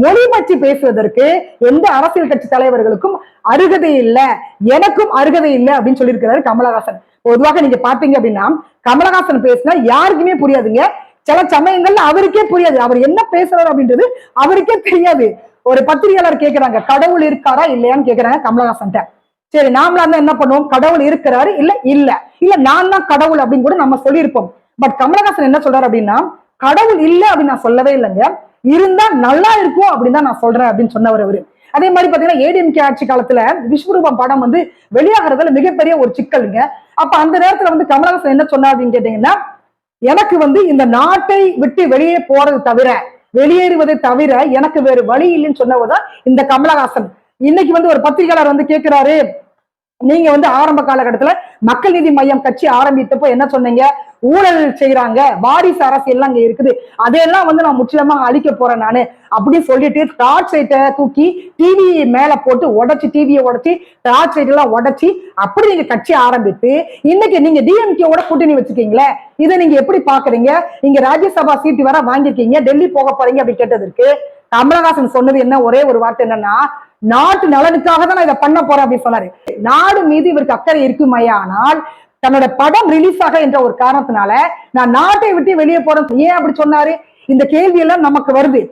மொழி பற்றி பேசுவதற்கு எந்த அரசியல் கட்சி தலைவர்களுக்கும் அருகதை இல்லை, எனக்கும் அருகதை இல்லை அப்படின்னு சொல்லியிருக்கிறாரு கமலஹாசன். பொதுவாக நீங்க பாத்தீங்க அப்படின்னா கமலஹாசன் பேசினா யாருக்குமே புரியாதுங்க. சில சமயங்கள்ல அவருக்கே புரியாது, அவர் என்ன பேசுறாரு அப்படின்றது அவருக்கே தெரியாது. ஒரு பத்திரிகையாளர் கேட்கிறாங்க, கடவுள் இருக்காரா இல்லையான்னு கேட்கிறாங்க கமலஹாசன். சரி, நாமளா இருந்தா என்ன பண்ணுவோம், கடவுள் இருக்கிறாரு இல்ல இல்ல இல்ல நான் தான் கடவுள் அப்படின்னு கூட நம்ம சொல்லியிருப்போம். பட் கமலஹாசன் என்ன சொல்றாரு அப்படின்னா, கடவுள் இல்ல அப்படின்னு நான் சொல்லவே இல்லைங்க, இருந்தா நல்லா இருக்கும் அப்படின்னு தான் நான் சொல்றேன் அப்படின்னு சொன்னவர் அவரு. அதே மாதிரி பாத்தீங்கன்னா ஏடிஎம்கே ஆட்சி காலத்துல விஸ்வரூபம் படம் வெளியாகிறதுல மிகப்பெரிய ஒரு சிக்கலுங்க. அப்ப அந்த நேரத்துல கமலஹாசன் என்ன சொன்னார் அப்படின்னு கேட்டீங்கன்னா, எனக்கு இந்த நாட்டை விட்டு வெளியே போறது தவிர, வெளியேறுவதை தவிர எனக்கு வேறு வழி இல்லைன்னு சொன்னவர்தான் இந்த கமலஹாசன். இன்னைக்கு ஒரு பத்திரிகையாளர் கேட்கிறாரு, நீங்க ஆரம்ப காலகட்டத்துல மக்கள் நீதி மையம் கட்சி ஆரம்பித்தப்போ என்ன சொன்னீங்க, ஊழல் செய்யறாங்க, வாரிசு அரசியல் அங்க இருக்குது, அதையெல்லாம் நான் முற்றிலுமா அழிக்க போறேன் நானு அப்படின்னு சொல்லிட்டு டார்ச் லைட்டை தூக்கி டிவி மேல போட்டு உடைச்சு, டிவியை உடைச்சி டார்ச் லைட் எல்லாம் உடைச்சி அப்படி நீங்க கட்சி ஆரம்பித்து இன்னைக்கு நீங்க டிஎம்கேவோட கூட்டணி வச்சுக்கீங்களே, இதை நீங்க எப்படி பாக்குறீங்க? நீங்க ராஜ்யசபா சீட்டு வர வாங்கிருக்கீங்க, டெல்லி போக போறீங்க அப்படின்னு கேட்டதற்கு கமலஹாசன் சொன்னது என்ன, ஒரே ஒரு வார்த்தை என்னன்னா, நாட்டு நலனுக்காக தான் நான் இதை பண்ண போறேன் அப்படின்னு சொன்னாரு. நாடு மீது இவருக்கு அக்கறை இருக்குமையானால் தன்னோட படம் ரிலீஸ் ஆக என்ற ஒரு காரணத்தினால நான் நாட்டை விட்டு வெளியே போறேன் ஏன் அப்படி சொன்னாரு? இந்த கேள்வி எல்லாம் நமக்கு வருது.